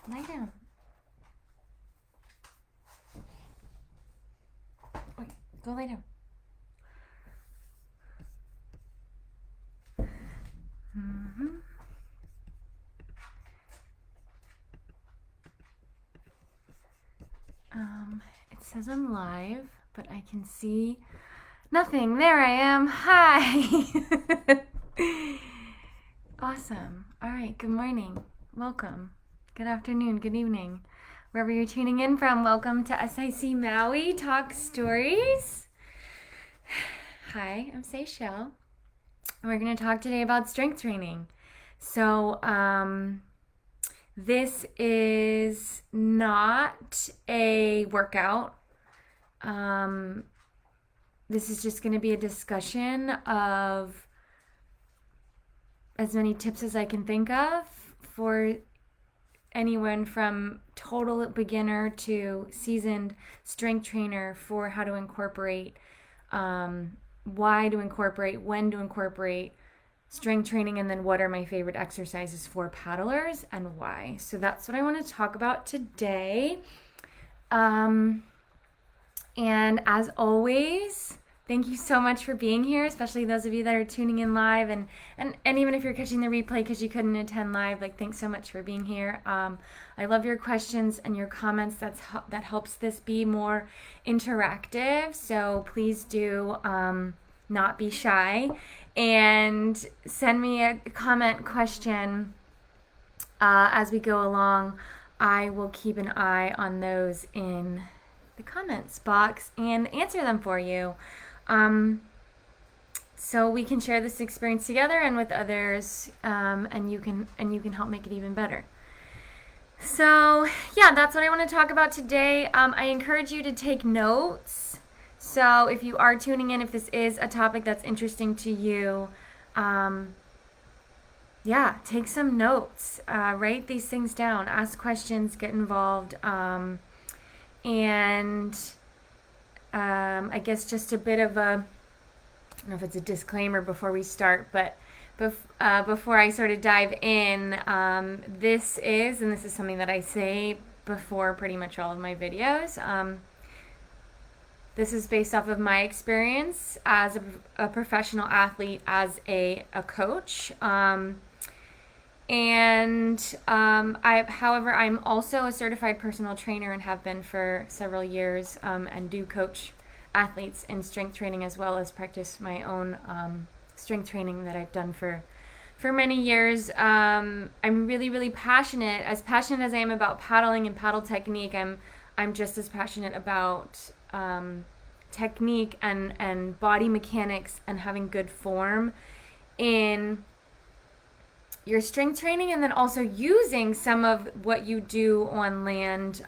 Lie down. Wait, go lay down. Mm-hmm. It says I'm live, but I can see nothing. There I am. Hi. Awesome. All right. Good morning. Welcome. Good afternoon. Good evening. Wherever you're tuning in from, welcome to SIC Maui Talk Stories. Hi, I'm Seychelle. And we're going to talk today about strength training. So, this is not a workout. This is just going to be a discussion of as many tips as I can think of for anyone from total beginner to seasoned strength trainer for how to incorporate, why to incorporate, when to incorporate strength training, and then what are my favorite exercises for paddlers and why. So that's what I want to talk about today. And as always, thank you so much for being here, especially those of you that are tuning in live, and even if you're catching the replay because you couldn't attend live, like, thanks so much for being here. I love your questions and your comments. That helps this be more interactive. So please do not be shy and send me a comment, question as we go along. I will keep an eye on those in the comments box and answer them for you, so we can share this experience together and with others, and you can help make it even better. So yeah, that's what I want to talk about today. I encourage you to take notes. So if you are tuning in, if this is a topic that's interesting to you, yeah, take some notes, write these things down, ask questions, get involved. And I guess just a bit of a, I don't know if it's a disclaimer before we start, but before I sort of dive in, this is something that I say before pretty much all of my videos. This is based off of my experience as a professional athlete, as a coach. However, I'm also a certified personal trainer and have been for several years, and do coach athletes in strength training as well as practice my own strength training that I've done for many years. I'm really, really passionate as I am about paddling and paddle technique. I'm just as passionate about technique and body mechanics and having good form in your strength training, and then also using some of what you do on land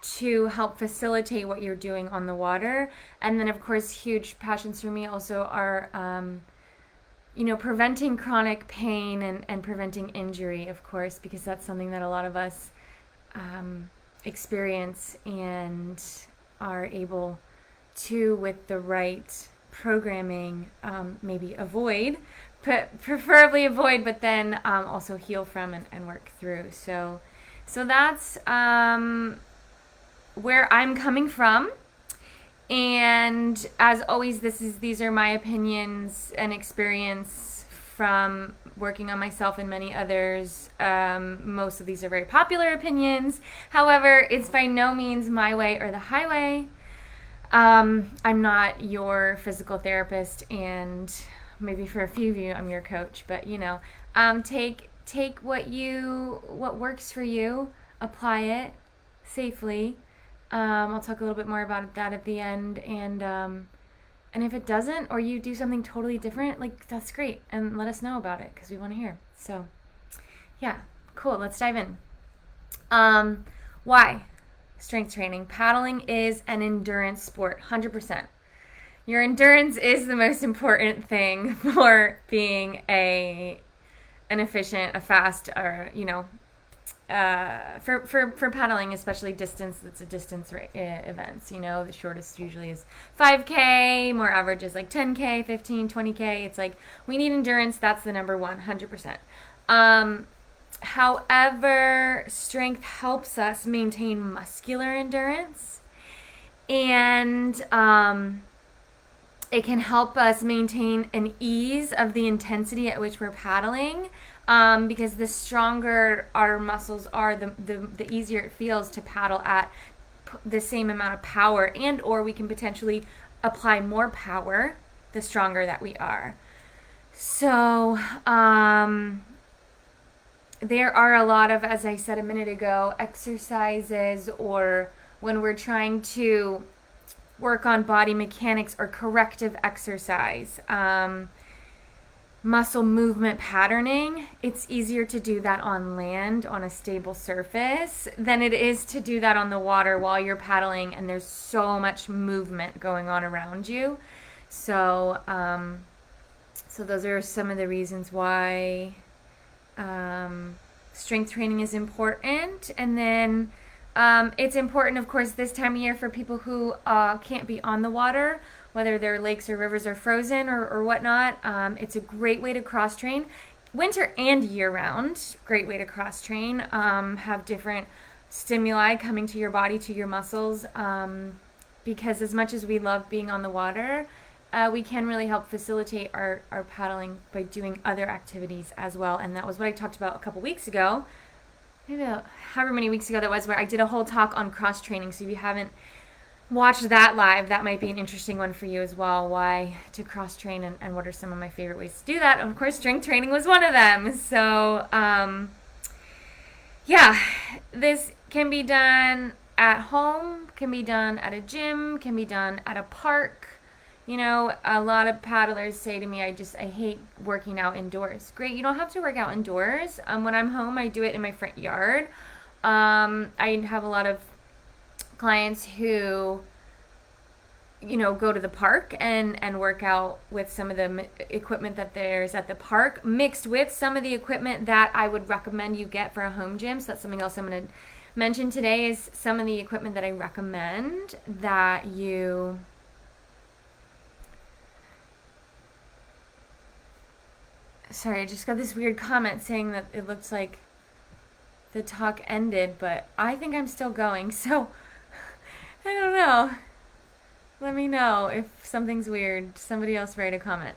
to help facilitate what you're doing on the water. And then, of course, huge passions for me also are, preventing chronic pain and preventing injury, of course, because that's something that a lot of us experience and are able to, with the right programming, maybe avoid, preferably avoid, but then also heal from and work through. So that's where I'm coming from. And as always, these are my opinions and experience from working on myself and many others. Most of these are very popular opinions. However, it's by no means my way or the highway. I'm not your physical therapist, and maybe for a few of you, I'm your coach. But take what works for you, apply it safely. I'll talk a little bit more about that at the end, and if it doesn't, or you do something totally different, like, that's great, and let us know about it because we want to hear. So, yeah, cool. Let's dive in. Why? Strength training. Paddling is an endurance sport, 100%. Your endurance is the most important thing for being an efficient, a fast, or for paddling, especially distance. That's a distance events. The shortest usually is 5K. More average is like 10K, 15, 20K. It's like we need endurance. That's the number one, 100%. However, strength helps us maintain muscular endurance, and it can help us maintain an ease of the intensity at which we're paddling, because the stronger our muscles are, the easier it feels to paddle at the same amount of power, and or we can potentially apply more power the stronger that we are. So there are a lot of, as I said a minute ago, exercises, or when we're trying to work on body mechanics or corrective exercise, muscle movement patterning, it's easier to do that on land, on a stable surface, than it is to do that on the water while you're paddling and there's so much movement going on around you. So, so those are some of the reasons why strength training is important. And then it's important, of course, this time of year for people who can't be on the water, whether their lakes or rivers are frozen or whatnot. It's a great way to cross train. Winter and year round, great way to cross train. Have different stimuli coming to your body, to your muscles, because as much as we love being on the water, we can really help facilitate our paddling by doing other activities as well. And that was what I talked about a couple weeks ago, maybe however many weeks ago that was, where I did a whole talk on cross training. So if you haven't watched that live, that might be an interesting one for you as well, why to cross train and what are some of my favorite ways to do that. And of course, strength training was one of them. So yeah, this can be done at home, can be done at a gym, can be done at a park. You know, a lot of paddlers say to me, I hate working out indoors. Great, you don't have to work out indoors. When I'm home, I do it in my front yard. I have a lot of clients who, you know, go to the park and work out with some of the equipment that there's at the park, mixed with some of the equipment that I would recommend you get for a home gym. So that's something else I'm going to mention today, is some of the equipment that I recommend that you... Sorry, I just got this weird comment saying that it looks like the talk ended, but I think I'm still going, so I don't know. Let me know if something's weird. Somebody else write a comment.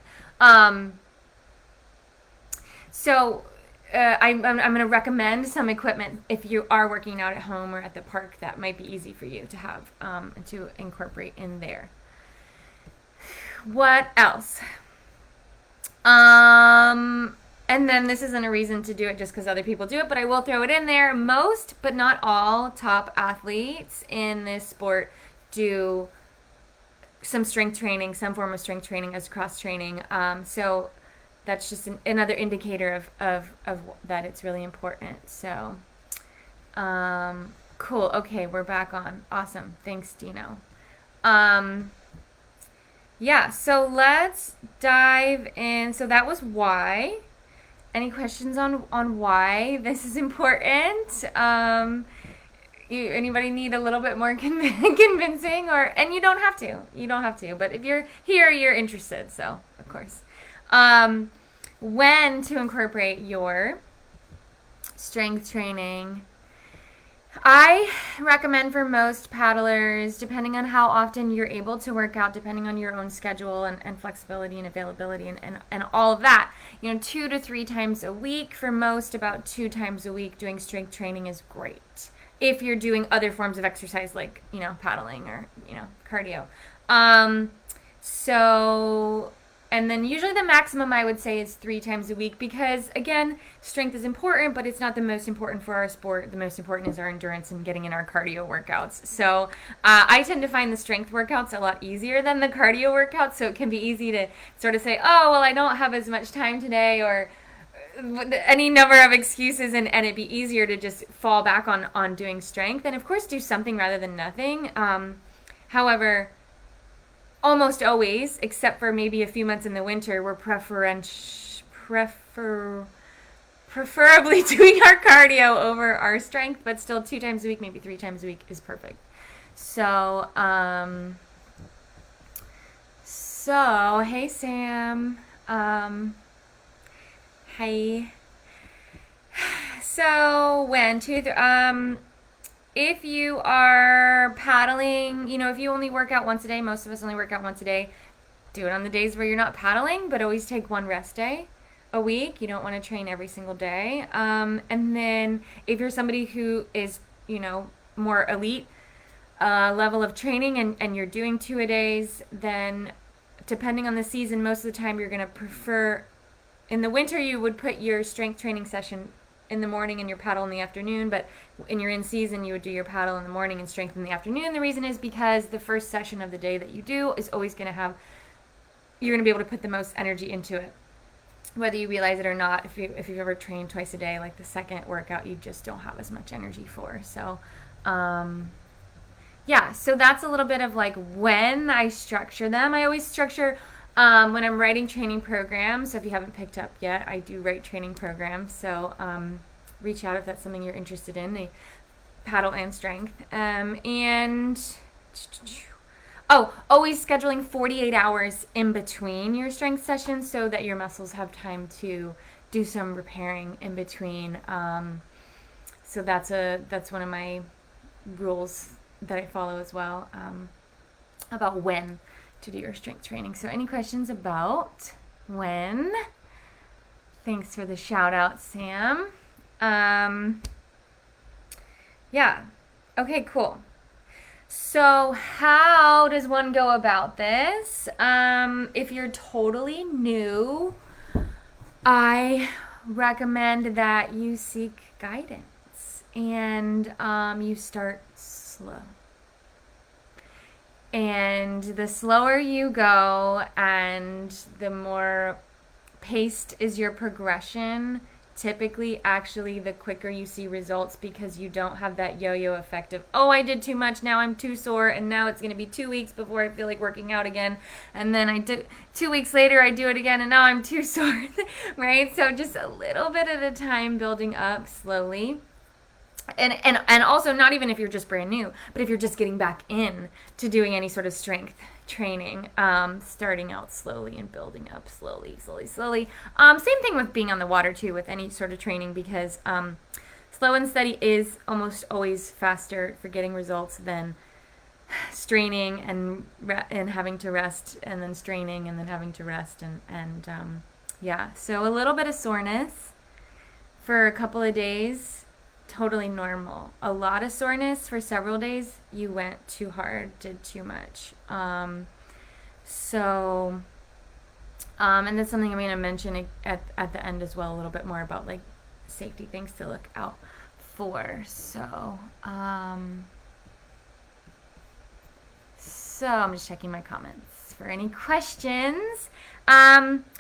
So I'm going to recommend some equipment if you are working out at home or at the park that might be easy for you to have, to incorporate in there. What else? And then this isn't a reason to do it just because other people do it, but I will throw it in there. Most, but not all, top athletes in this sport do some strength training, some form of strength training as cross training. So that's just another indicator of that it's really important. So, cool. Okay, we're back on. Awesome. Thanks, Dino. Yeah, so let's dive in. So that was why. Any questions on why this is important? Anybody need a little bit more convincing, and you don't have to. You don't have to. But if you're here, you're interested. So of course, when to incorporate your strength training. I recommend for most paddlers, depending on how often you're able to work out, depending on your own schedule and flexibility and availability and all of that, 2 to 3 times a week. For most, about 2 times a week doing strength training is great. If you're doing other forms of exercise like, paddling or, cardio. And then usually the maximum I would say is 3 times a week, because again, strength is important, but it's not the most important for our sport. The most important is our endurance and getting in our cardio workouts. So I tend to find the strength workouts a lot easier than the cardio workouts. So it can be easy to sort of say, oh, well, I don't have as much time today, or any number of excuses, and it'd be easier to just fall back on doing strength. And of course, do something rather than nothing. However, almost always, except for maybe a few months in the winter, we're preferably doing our cardio over our strength, but still 2 times a week, maybe 3 times a week is perfect. So, hey Sam, hi. So when if you are paddling, if you only work out once a day, most of us only work out once a day, do it on the days where you're not paddling, but always take one rest day a week. You don't want to train every single day. And then if you're somebody who is, more elite level of training and you're doing 2-a-days, then depending on the season, most of the time you're going to prefer, in the winter you would put your strength training session in the morning and your paddle in the afternoon, but in your in-season you would do your paddle in the morning and strength in the afternoon. The reason is because the first session of the day that you do is always going to have, you're going to be able to put the most energy into it, whether you realize it or not. If you've ever trained twice a day, like the second workout you just don't have as much energy for. So yeah, so that's a little bit of like when I structure them. I always structure when I'm writing training programs. So if you haven't picked up yet, I do write training programs. So reach out if that's something you're interested in. They paddle and strength. Always scheduling 48 hours in between your strength sessions so that your muscles have time to do some repairing in between. So that's one of my rules that I follow as well, about when to do your strength training. So any questions about when? Thanks for the shout out, Sam. Yeah. Okay, cool. So how does one go about this? If you're totally new, I recommend that you seek guidance and you start slow. And the slower you go and the more paced is your progression, typically actually the quicker you see results, because you don't have that yo-yo effect of, oh, I did too much, now I'm too sore, and now it's going to be 2 weeks before I feel like working out again, and then I do 2 weeks later I do it again and now I'm too sore. Right? So just a little bit at a time, building up slowly. And also, not even if you're just brand new, but if you're just getting back in to doing any sort of strength training, starting out slowly and building up slowly. Same thing with being on the water too, with any sort of training, because slow and steady is almost always faster for getting results than straining and having to rest, and then straining and then having to rest, and yeah. So a little bit of soreness for a couple of days, totally normal. A lot of soreness for several days, you went too hard, did too much. And that's something I'm going to mention at the end as well, a little bit more about like safety things to look out for. So I'm just checking my comments for any questions.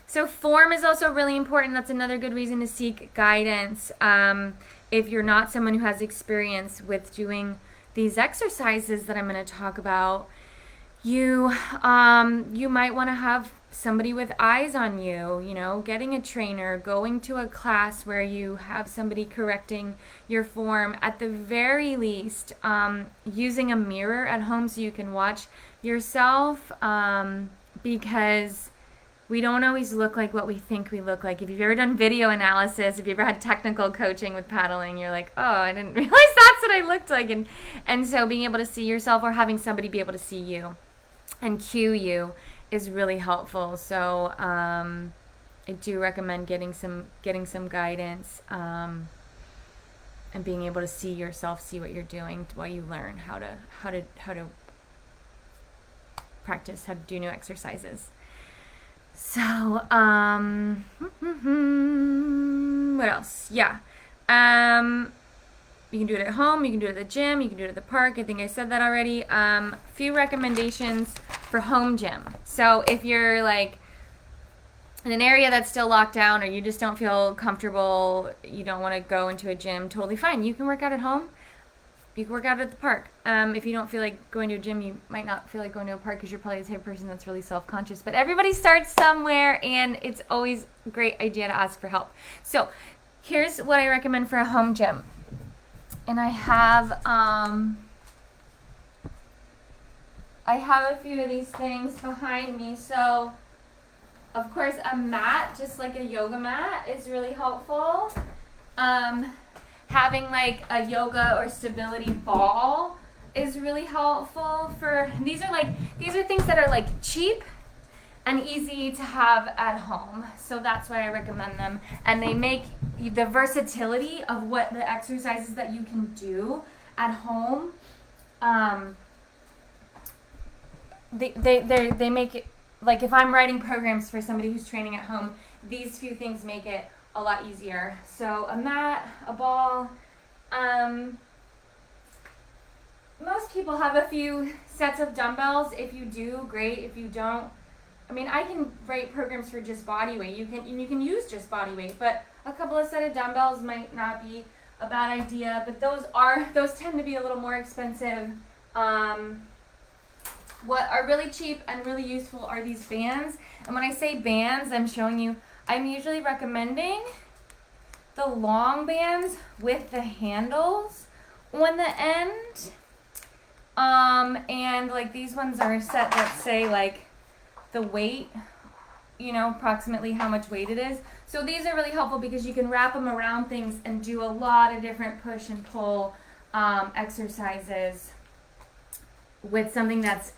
So form is also really important. That's another good reason to seek guidance. If you're not someone who has experience with doing these exercises that I'm going to talk about, you might want to have somebody with eyes on you, getting a trainer, going to a class where you have somebody correcting your form. At the very least, using a mirror at home so you can watch yourself, because we don't always look like what we think we look like. If you've ever done video analysis, if you've ever had technical coaching with paddling, you're like, oh, I didn't realize that's what I looked like. And so being able to see yourself, or having somebody be able to see you and cue you, is really helpful. So I do recommend getting some guidance, and being able to see yourself, see what you're doing while you learn how to practice, how to do new exercises. So, what else? Yeah. You can do it at home, you can do it at the gym, you can do it at the park. I think I said that already. Few recommendations for home gym. So if you're like in an area that's still locked down, or you just don't feel comfortable, you don't want to go into a gym, totally fine. You can work out at home. You can work out at the park. If you don't feel like going to a gym, you might not feel like going to a park because you're probably the type of person that's really self-conscious. But everybody starts somewhere, and it's always a great idea to ask for help. So here's what I recommend for a home gym. And I have a few of these things behind me. So, of course, a mat, just like a yoga mat, is really helpful. having like a yoga or stability ball is really helpful for, these are things that are like cheap and easy to have at home. So that's why I recommend them. And they make the versatility of what the exercises that you can do at home, they make it, like if I'm writing programs for somebody who's training at home, these few things make it a lot easier. So a mat, a ball, most people have a few sets of dumbbells. If you do, great. If you don't, I mean, I can write programs for just body weight. You can use just body weight, but a couple of set of dumbbells might not be a bad idea. But those tend to be a little more expensive. What are really cheap and really useful are these bands. And when I say bands, I'm usually recommending the long bands with the handles on the end. And like these ones are set that say like the weight, approximately how much weight it is. So these are really helpful because you can wrap them around things and do a lot of different push and pull exercises with something that's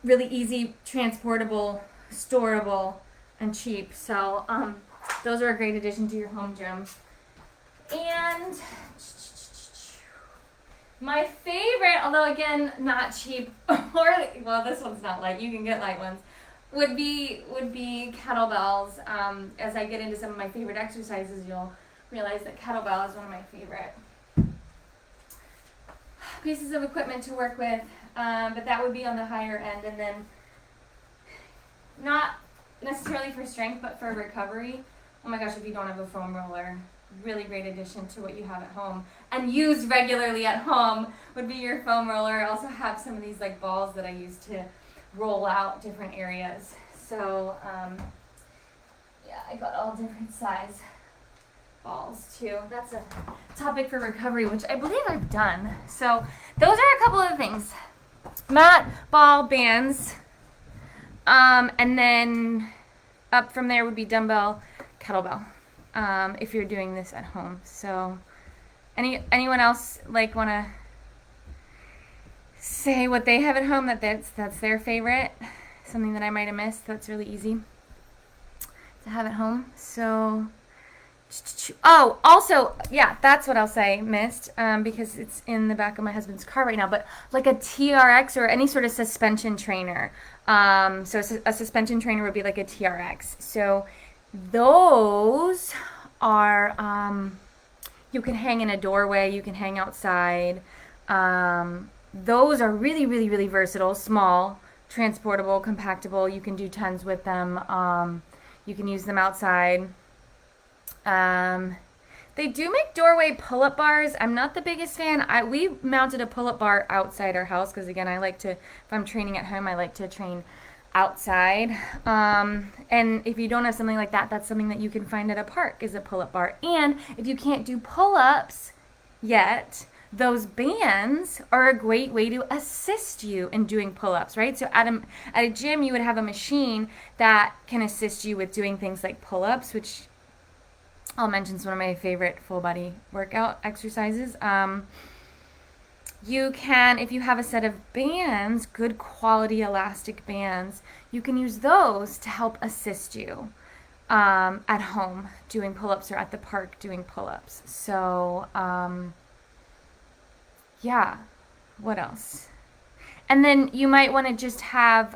really easy, transportable, storable, and cheap. So those are a great addition to your home gym. And my favorite, although again not cheap, this one's not light. You can get light ones. Would be kettlebells. As I get into some of my favorite exercises, you'll realize that kettlebell is one of my favorite pieces of equipment to work with. But that would be on the higher end, and then not necessarily for strength, but for recovery. Oh my gosh, if you don't have a foam roller, really great addition to what you have at home and use regularly at home would be your foam roller. I also have some of these like balls that I use to roll out different areas. So I got all different size balls too. That's a topic for recovery, which I believe I've done. So those are a couple of things: mat, ball, bands, and then up from there would be dumbbell, kettlebell, if you're doing this at home. So anyone else like want to say what they have at home that's their favorite, something that I might have missed that's really easy to have at home? So also, yeah, that's what I'll say missed, because it's in the back of my husband's car right now, but like a TRX or any sort of suspension trainer. So a suspension trainer would be like a TRX. So those are, you can hang in a doorway, you can hang outside. Those are really, really, really versatile, small, transportable, compactable. You can do tons with them. You can use them outside. They do make doorway pull-up bars. I'm not the biggest fan. We mounted a pull-up bar outside our house because, again, if I'm training at home, I like to train outside. And if you don't have something like that, that's something that you can find at a park, is a pull-up bar. And if you can't do pull-ups yet, those bands are a great way to assist you in doing pull-ups, right? So at a gym, you would have a machine that can assist you with doing things like pull-ups, which I'll mention is one of my favorite full body workout exercises. You can, if you have a set of bands, good quality elastic bands, you can use those to help assist you at home doing pull-ups or at the park doing pull-ups. So, yeah, what else? And then you might want to just have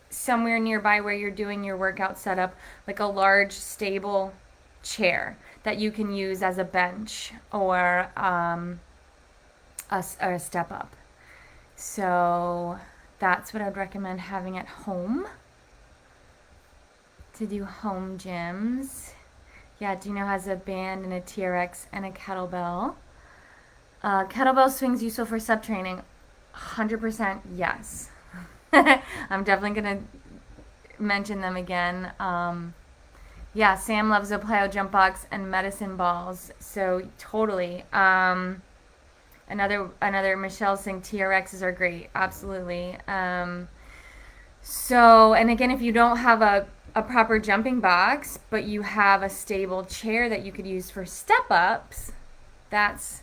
somewhere nearby where you're doing your workout setup, like a large stable chair that you can use as a bench or a step up. So that's what I'd recommend having at home to do home gyms. Yeah, Dino has a band and a TRX and a kettlebell. Kettlebell swings useful for sub training. 100% yes. I'm definitely going to mention them again. Yeah, Sam loves a plyo jump box and medicine balls. So totally. Another Michelle saying TRXs are great. Absolutely. So, and again, if you don't have a proper jumping box, but you have a stable chair that you could use for step ups, that's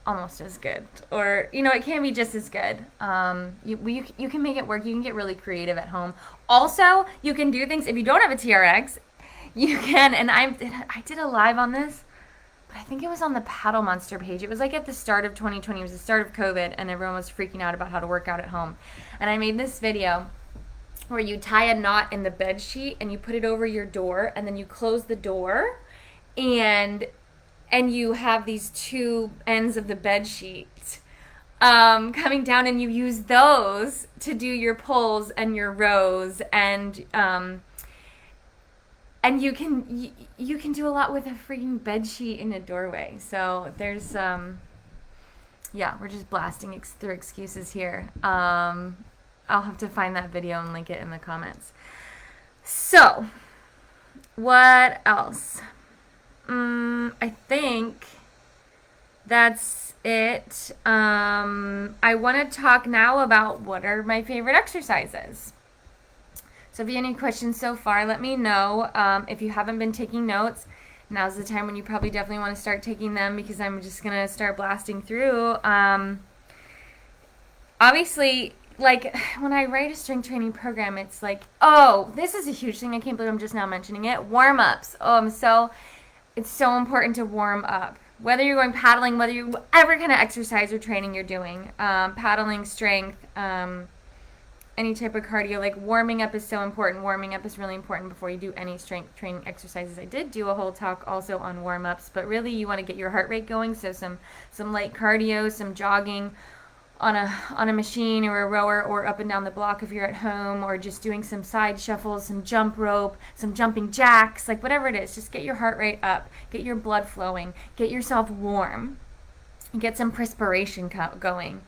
almost as good, or it can be just as good. You can make it work. You can get really creative at home. Also, you can do things if you don't have a TRX. You can, and I did a live on this, but I think it was on the Paddle Monster page. It was like at the start of 2020. It was the start of COVID, and everyone was freaking out about how to work out at home. And I made this video where you tie a knot in the bed sheet and you put it over your door, and then you close the door, and you have these two ends of the bed sheet coming down, and you use those to do your pulls and your rows, and you can do a lot with a freaking bed sheet in a doorway. So there's we're just blasting through excuses here. I'll have to find that video and link it in the comments. So what else? I think that's it. I want to talk now about what are my favorite exercises. So if you have any questions so far, let me know. If you haven't been taking notes, now's the time when you probably definitely want to start taking them, because I'm just going to start blasting through. Obviously, like when I write a strength training program, it's like, oh, this is a huge thing. I can't believe I'm just now mentioning it. Warm-ups. It's so important to warm up. Whether you're going paddling, whatever kind of exercise or training you're doing, paddling, strength, any type of cardio, like warming up is so important. Warming up is really important before you do any strength training exercises. I did do a whole talk also on warm-ups, but really you want to get your heart rate going, so some light cardio, some jogging on a machine or a rower, or up and down the block if you're at home, or just doing some side shuffles, some jump rope, some jumping jacks, like whatever it is. Just get your heart rate up, get your blood flowing, get yourself warm, get some perspiration going.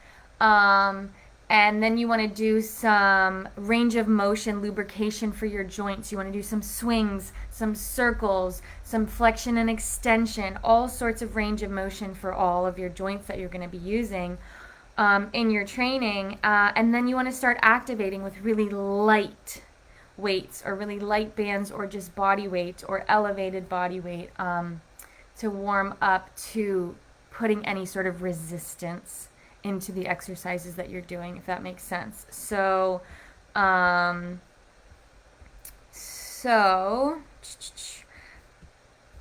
And then you want to do some range of motion lubrication for your joints. You want to do some swings, some circles, some flexion and extension, all sorts of range of motion for all of your joints that you're going to be using in your training. And then you want to start activating with really light weights, or really light bands, or just body weight or elevated body weight, to warm up to putting any sort of resistance into the exercises that you're doing, if that makes sense. So I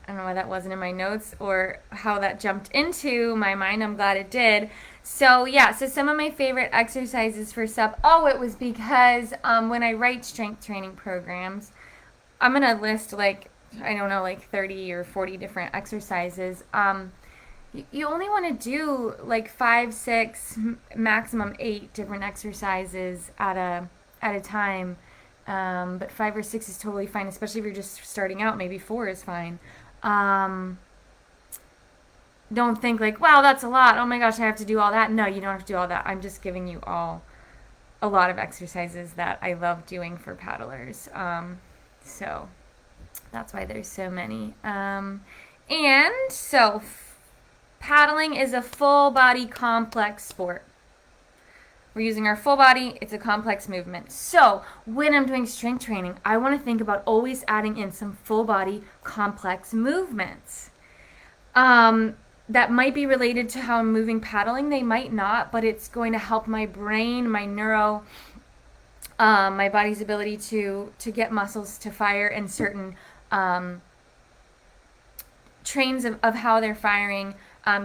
don't know why that wasn't in my notes or how that jumped into my mind. I'm glad it did. So some of my favorite exercises for SUP. Oh, it was because when I write strength training programs, I'm going to list like 30 or 40 different exercises. You only want to do like 5, 6, maximum 8 different exercises at a time. But 5 or 6 is totally fine, especially if you're just starting out. Maybe 4 is fine. Don't think like, wow, that's a lot. Oh my gosh, I have to do all that. No, you don't have to do all that. I'm just giving you all a lot of exercises that I love doing for paddlers. So that's why there's so many. Paddling is a full body complex sport. We're using our full body. It's a complex movement. So when I'm doing strength training, I want to think about always adding in some full body complex movements. That might be related to how I'm moving paddling. They might not, but it's going to help my brain, my neuro, my body's ability to get muscles to fire in certain trains of how they're firing.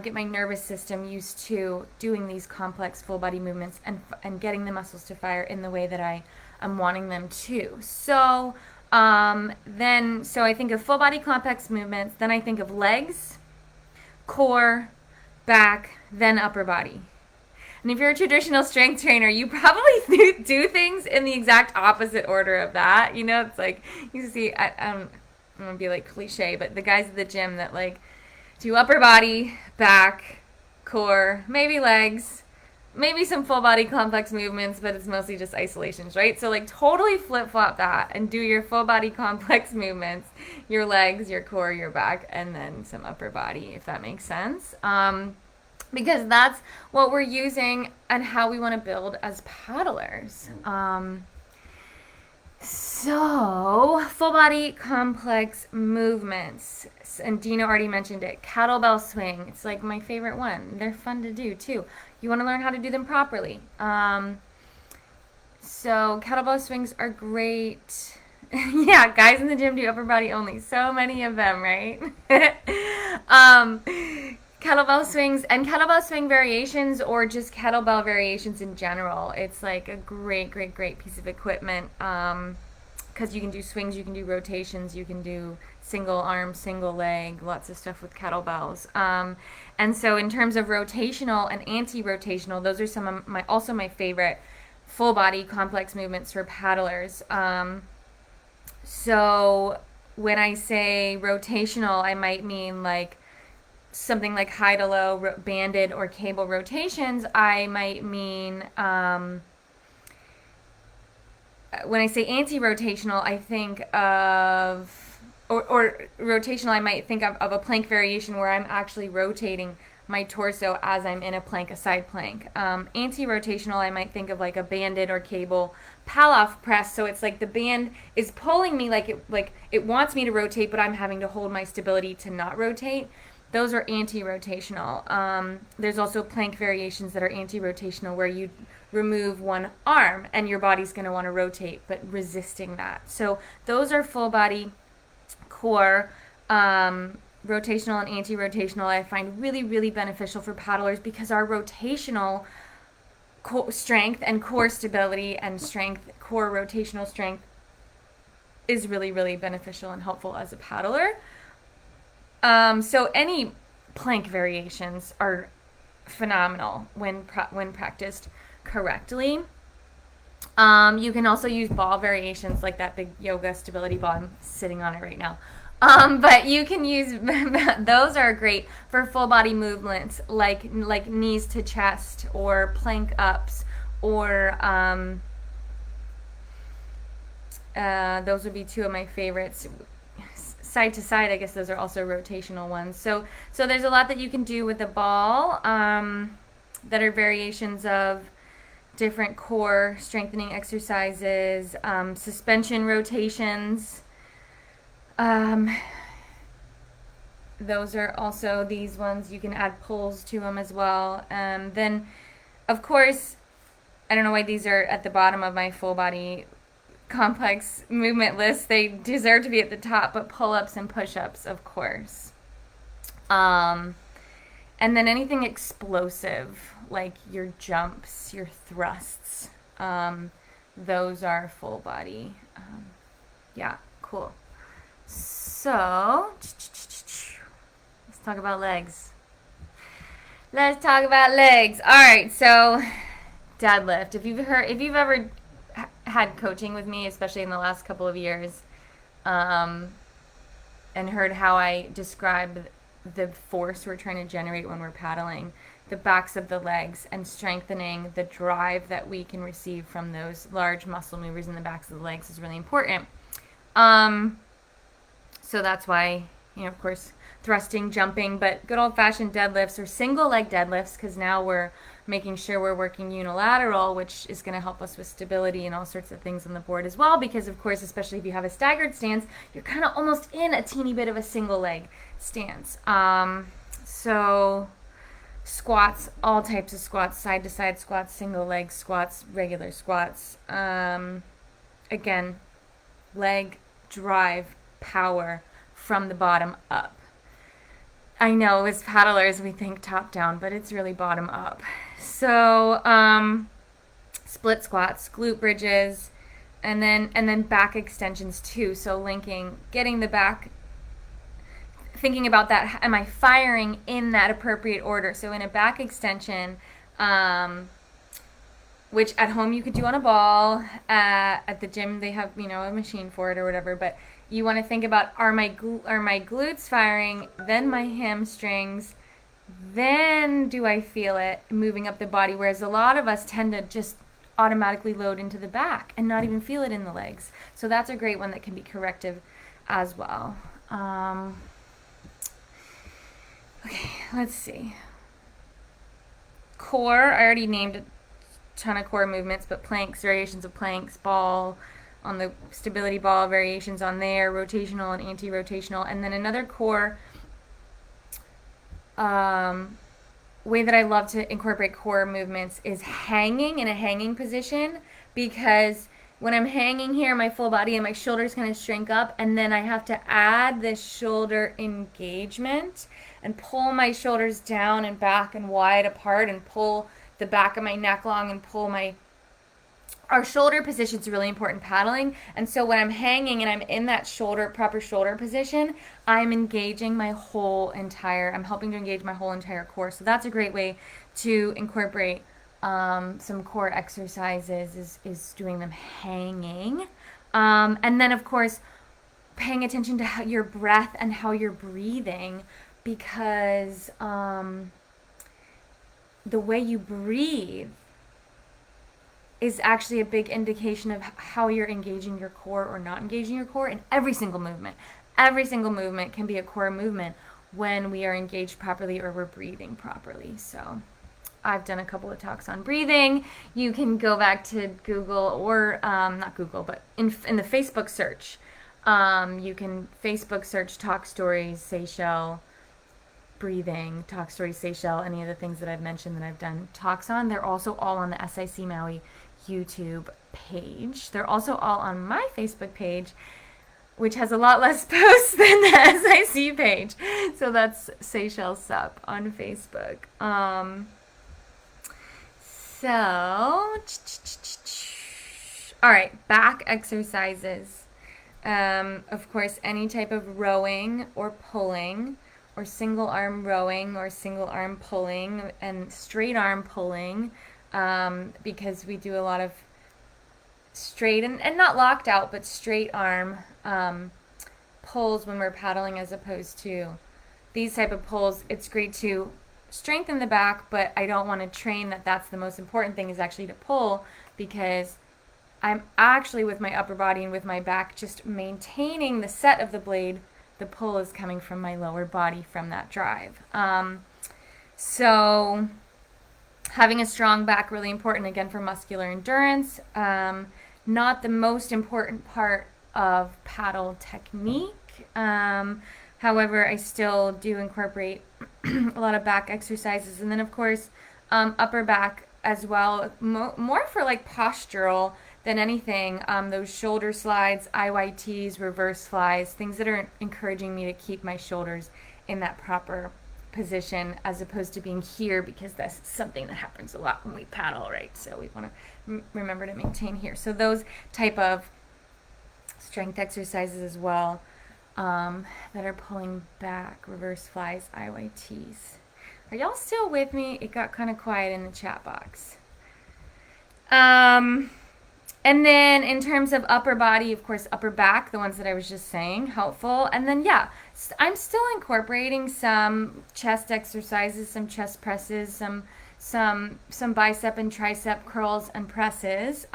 Get my nervous system used to doing these complex full body movements and getting the muscles to fire in the way that I'm wanting them to. So I think of full body complex movements, then I think of legs, core, back, then upper body. And if you're a traditional strength trainer, you probably do things in the exact opposite order of that. It's like, you see, I'm going to be like cliche, but the guys at the gym that like do upper body, back, core, maybe legs, maybe some full body complex movements, but it's mostly just isolations, right? So like totally flip-flop that and do your full body complex movements, your legs, your core, your back, and then some upper body, if that makes sense. Because that's what we're using and how we want to build as paddlers. So, full body complex movements. And Dina already mentioned it. Kettlebell swing. It's like my favorite one. They're fun to do too. You want to learn how to do them properly. So, kettlebell swings are great. Yeah, guys in the gym do upper body only. So many of them, right? um, Kettlebell swings and kettlebell swing variations, or just kettlebell variations in general. It's like a great, great, great piece of equipment. Because you can do swings, you can do rotations, you can do single arm, single leg, lots of stuff with kettlebells. And so, in terms of rotational and anti-rotational, those are some of my favorite full body complex movements for paddlers. So when I say rotational, I might mean like something like high to low, banded or cable rotations. I might mean when I say anti-rotational, I think of or rotational, I might think of a plank variation where I'm actually rotating my torso as I'm in a plank, a side plank. Anti-rotational, I might think of like a banded or cable Palloff press. So it's like the band is pulling me like it wants me to rotate, but I'm having to hold my stability to not rotate. Those are anti-rotational. There's also plank variations that are anti-rotational where you remove one arm and your body's going to want to rotate, but resisting that. So those are full body core. Rotational and anti-rotational I find really, really beneficial for paddlers because our rotational strength and core stability and strength, core rotational strength is really, really beneficial and helpful as a paddler. So any plank variations are phenomenal when practiced correctly. You can also use ball variations like that big yoga stability ball. I'm sitting on it right now. But you can use those are great for full body movements like knees to chest or plank ups or those would be two of my favorites. Side to side, I guess those are also rotational ones. So there's a lot that you can do with the ball that are variations of different core strengthening exercises, suspension rotations. Those are also these ones. You can add pulls to them as well. Then, of course, I don't know why these are at the bottom of my full body complex movement list. They deserve to be at the top, but pull-ups and push-ups, of course. And then anything explosive, like your jumps, your thrusts, those are full body. Yeah, cool. So, let's talk about legs. Let's talk about legs. All right, so deadlift. If you've ever had coaching with me, especially in the last couple of years, and heard how I describe the force we're trying to generate when we're paddling, the backs of the legs, and strengthening the drive that we can receive from those large muscle movers in the backs of the legs is really important. So that's why, of course, thrusting, jumping, but good old-fashioned deadlifts or single leg deadlifts, because now we're making sure we're working unilateral, which is going to help us with stability and all sorts of things on the board as well, because of course, especially if you have a staggered stance, you're kind of almost in a teeny bit of a single leg stance. So squats, all types of squats, side to side squats, single leg squats, regular squats. Again, leg drive, power from the bottom up. I know as paddlers we think top down, but it's really bottom up. So split squats, glute bridges, and then back extensions too. So linking, getting the back, thinking about that. Am I firing in that appropriate order? So in a back extension, which at home you could do on a ball, at the gym they have a machine for it or whatever, but you want to think about, are my glutes firing, then my hamstrings, then do I feel it moving up the body, whereas a lot of us tend to just automatically load into the back and not even feel it in the legs. So that's a great one that can be corrective as well. Okay, let's see. Core, I already named a ton of core movements, but planks, variations of planks, ball, on the stability ball, variations on there, rotational and anti-rotational. And then another core way that I love to incorporate core movements is hanging in a hanging position, because when I'm hanging here, my full body and my shoulders kind of shrink up, and then I have to add this shoulder engagement and pull my shoulders down and back and wide apart and pull the back of my neck long and pull our shoulder position is really important paddling. And so when I'm hanging and I'm in that proper shoulder position, I'm helping to engage my whole entire core. So that's a great way to incorporate some core exercises is doing them hanging. And then, of course, paying attention to your breath and how you're breathing, because the way you breathe is actually a big indication of how you're engaging your core or not engaging your core in every single movement. Every single movement can be a core movement when we are engaged properly or we're breathing properly. So I've done a couple of talks on breathing. You can go back to Google, or not Google, but in the Facebook search. You can Facebook search Talk Stories Seychelles breathing, Talk Stories Seychelles, any of the things that I've mentioned that I've done talks on. They're also all on the SIC Maui YouTube page. They're also all on my Facebook page, which has a lot less posts than the SIC page. So that's Seychelles SUP on Facebook. All right, back exercises. Of course, any type of rowing or pulling, or single arm rowing or single arm pulling, and straight arm pulling, because we do a lot of straight and not locked out, but straight arm pulls when we're paddling, as opposed to these type of pulls. It's great to strengthen the back, but I don't want to train that's the most important thing, is actually to pull, because I'm actually, with my upper body and with my back, just maintaining the set of the blade. The pull is coming from my lower body from that drive. So having a strong back, really important, again, for muscular endurance. Not the most important part of paddle technique. However, I still do incorporate a lot of back exercises. And then, of course, upper back as well, more for like postural than anything. Those shoulder slides, IYTs, reverse flies, things that are encouraging me to keep my shoulders in that proper position, as opposed to being here, because that's something that happens a lot when we paddle, right? So we want to remember to maintain here. So those type of strength exercises as well, that are pulling back, reverse flies, IYTs. Are y'all still with me? It got kind of quiet in the chat box. And then in terms of upper body, of course, upper back, the ones that I was just saying, helpful. And then, yeah, I'm still incorporating some chest exercises, some chest presses, some bicep and tricep curls and presses.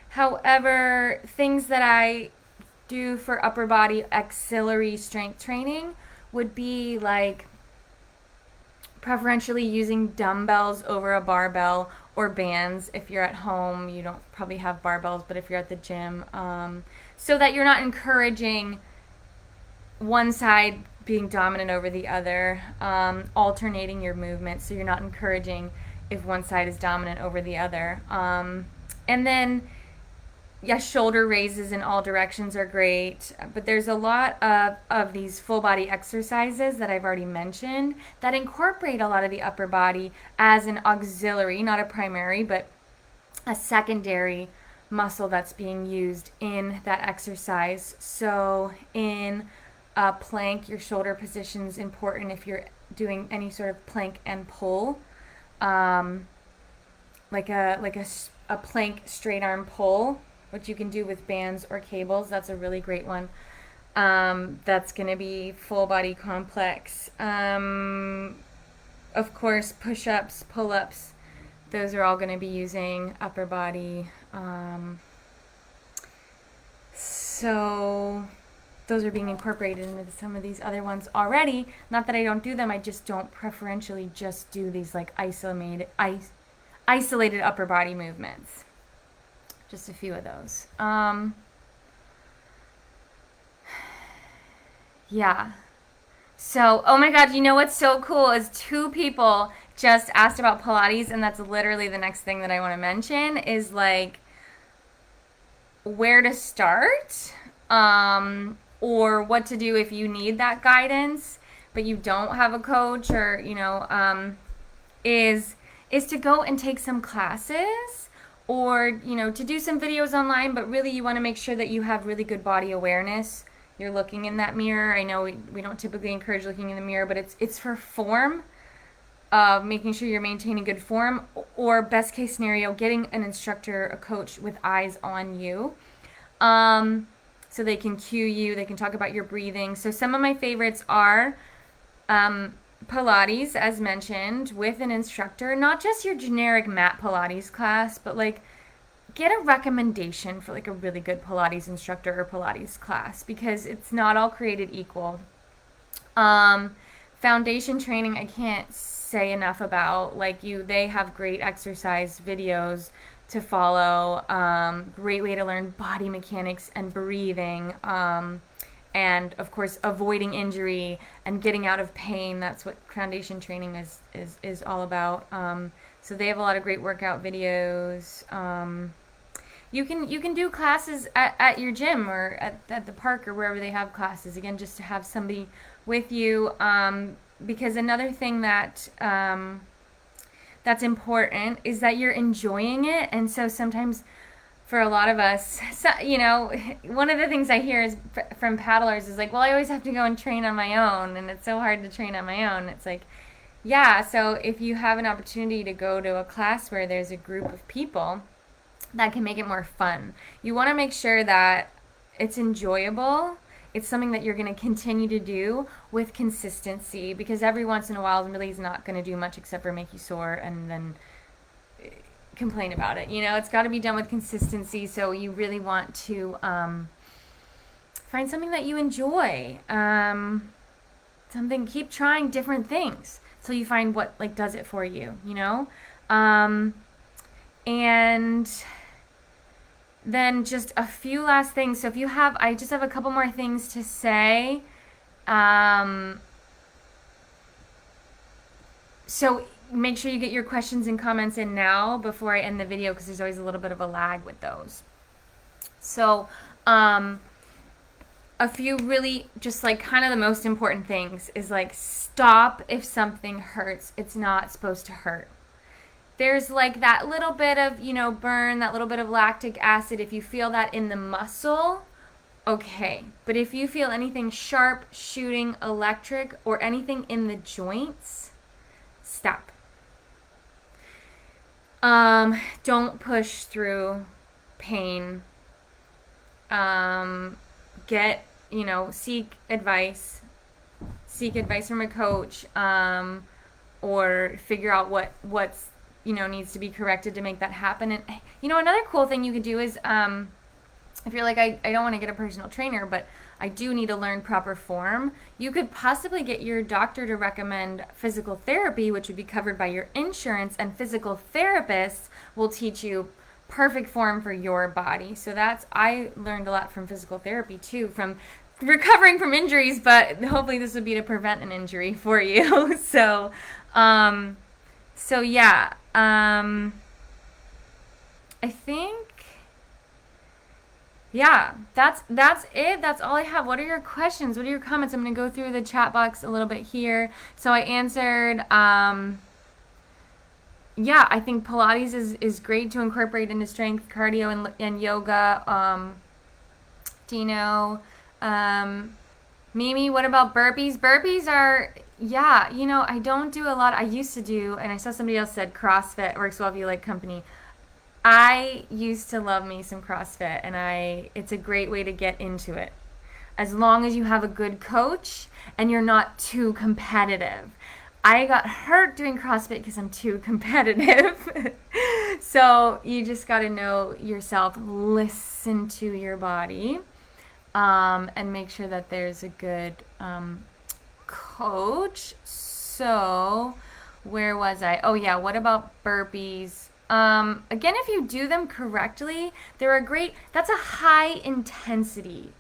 However, things that I do for upper body auxiliary strength training would be like preferentially using dumbbells over a barbell, or bands. If you're at home, you don't probably have barbells, but if you're at the gym, so that you're not encouraging one side being dominant over the other, alternating your movement, so you're not encouraging if one side is dominant over the other. And then, yeah, shoulder raises in all directions are great, but there's a lot of these full body exercises that I've already mentioned that incorporate a lot of the upper body as an auxiliary, not a primary, but a secondary muscle that's being used in that exercise. So in a plank, your shoulder position is important if you're doing any sort of plank and pull, like a plank straight arm pull, which you can do with bands or cables. That's a really great one. That's going to be full body complex. Of course, push-ups, pull-ups, those are all going to be using upper body. So those are being incorporated into some of these other ones already. Not that I don't do them, I just don't preferentially just do these like isolated upper body movements. just a few of those. Yeah. So, oh my God, you know what's so cool is two people just asked about Pilates, and that's literally the next thing that I want to mention is like where to start, or what to do if you need that guidance, but you don't have a coach, or is to go and take some classes, or to do some videos online. But really, you want to make sure that you have really good body awareness. You're looking in that mirror. I know we don't typically encourage looking in the mirror, but it's for form, making sure you're maintaining good form, or best case scenario, getting an instructor, a coach with eyes on you, so they can cue you, they can talk about your breathing. So some of my favorites are Pilates, as mentioned, with an instructor, not just your generic mat Pilates class, but like get a recommendation for like a really good Pilates instructor or Pilates class, because it's not all created equal. Foundation training, I can't say enough about. Like they have great exercise videos to follow. Great way to learn body mechanics and breathing. And of course, avoiding injury and getting out of pain. That's what foundation training is all about. So they have a lot of great workout videos. You can do classes at your gym, or at the park, or wherever they have classes. Again, just to have somebody with you, because another thing that that's important is that you're enjoying it. And so sometimes for a lot of us, one of the things I hear is from paddlers is like, well, I always have to go and train on my own, and it's so hard to train on my own. It's like, yeah, so if you have an opportunity to go to a class where there's a group of people, that can make it more fun. You want to make sure that it's enjoyable. It's something that you're going to continue to do with consistency, because every once in a while really is not going to do much except for make you sore and then complain about it. It's got to be done with consistency. So you really want to find something that you enjoy. Keep trying different things till you find what like does it for you, and then just a few last things. So I just have a couple more things to say. So make sure you get your questions and comments in now before I end the video, because there's always a little bit of a lag with those. So, a few really just like kind of the most important things is like stop if something hurts. It's not supposed to hurt. There's like that little bit of, burn, that little bit of lactic acid. If you feel that in the muscle, okay. But if you feel anything sharp, shooting, electric, or anything in the joints, stop. Don't push through pain. Seek advice. Seek advice from a coach, or figure out what's needs to be corrected to make that happen. And another cool thing you could do is, if you're like, I don't want to get a personal trainer, but I do need to learn proper form, you could possibly get your doctor to recommend physical therapy, which would be covered by your insurance, and physical therapists will teach you perfect form for your body. So I learned a lot from physical therapy too, from recovering from injuries, but hopefully this would be to prevent an injury for you. So yeah, I think, yeah, that's it. That's all I have. What are your questions? What are your comments? I'm going to go through the chat box a little bit here. So I answered, yeah, I think Pilates is great to incorporate into strength, cardio, and yoga. Dino, Mimi, what about burpees? Burpees are, yeah, I don't do a lot. I used to do, and I saw somebody else said CrossFit works well if you like company. I used to love me some CrossFit, and it's a great way to get into it, as long as you have a good coach and you're not too competitive. I got hurt doing CrossFit because I'm too competitive. So you just got to know yourself, listen to your body, and make sure that there's a good coach. So where was I? Oh yeah, what about burpees? Again, if you do them correctly, that's a high intensity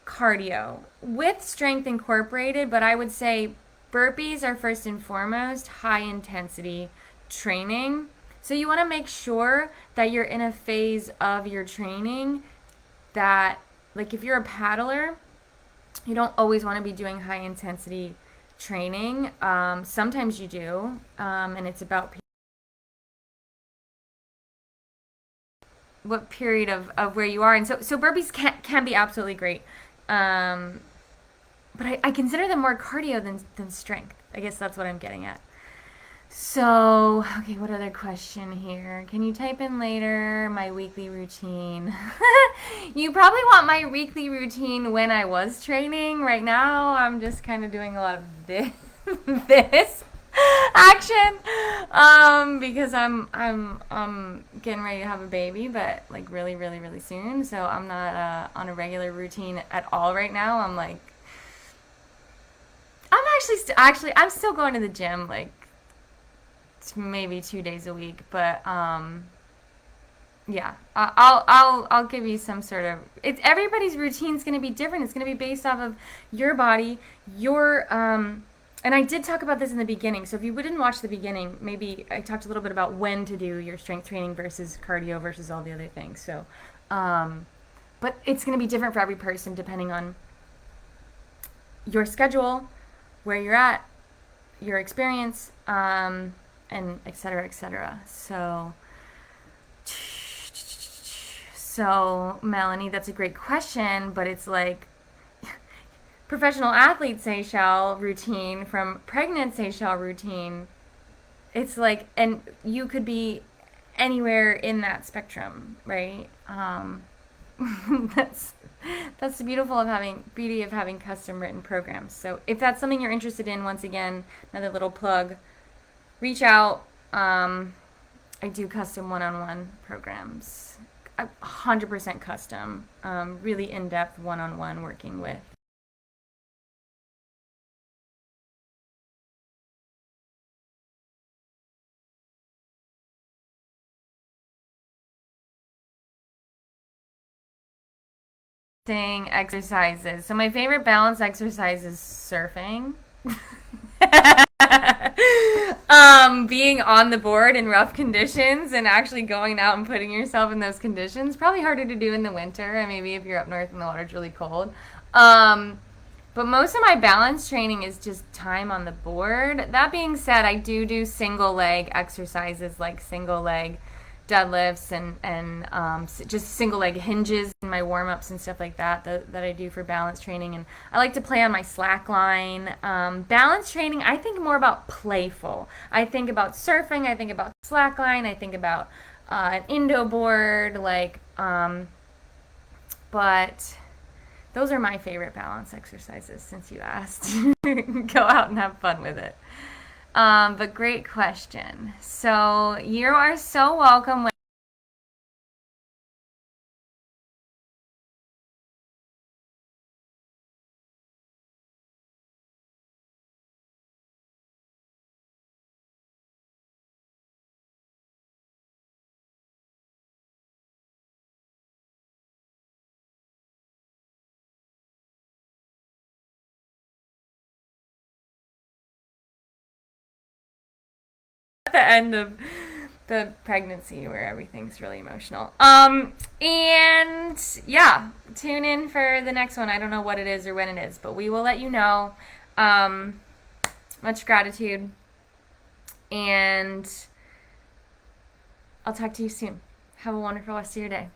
cardio with strength incorporated, but I would say burpees are first and foremost high intensity training. So you want to make sure that you're in a phase of your training that, like if you're a paddler, you don't always want to be doing high intensity training. Sometimes you do, and it's about what period of where you are. And so burpees can be absolutely great. Um, but I consider them more cardio than strength. I guess that's what I'm getting at. So, okay, what other question here? Can you type in later my weekly routine? You probably want my weekly routine when I was training. Right now, I'm just kind of doing a lot of this action because I'm getting ready to have a baby, but like really really really soon. So I'm not on a regular routine at all right now. I'm actually I'm still going to the gym like maybe 2 days a week, but yeah, I'll give you some sort of, it's everybody's routine's going to be different. It's going to be based off of your body, your and I did talk about this in the beginning. So if you didn't watch the beginning, maybe I talked a little bit about when to do your strength training versus cardio versus all the other things. So but it's going to be different for every person depending on your schedule, where you're at, your experience, and et cetera, et cetera. So, Melanie, that's a great question, but it's like professional athlete Seychelles routine from pregnant Seychelles routine. It's like, and you could be anywhere in that spectrum, right? That's the beauty of having custom written programs. So if that's something you're interested in, once again, another little plug, reach out. I do custom one-on-one programs, 100% custom, really in-depth one-on-one working with. Exercises. So my favorite balance exercise is surfing. Being on the board in rough conditions and actually going out and putting yourself in those conditions. Probably harder to do in the winter, and maybe if you're up north and the water's really cold. But most of my balance training is just time on the board. That being said, I do single leg exercises like single leg deadlifts and just single leg hinges in my warm ups and stuff like that I do for balance training. And I like to play on my slack line. Balance training, I think more about playful. I think about surfing. I think about slack line. I think about an Indo board. But those are my favorite balance exercises since you asked. Go out and have fun with it. But great question. So you are so welcome. At the end of the pregnancy where everything's really emotional. And yeah, tune in for the next one. I don't know what it is or when it is, but we will let you know. Much gratitude. And I'll talk to you soon. Have a wonderful rest of your day.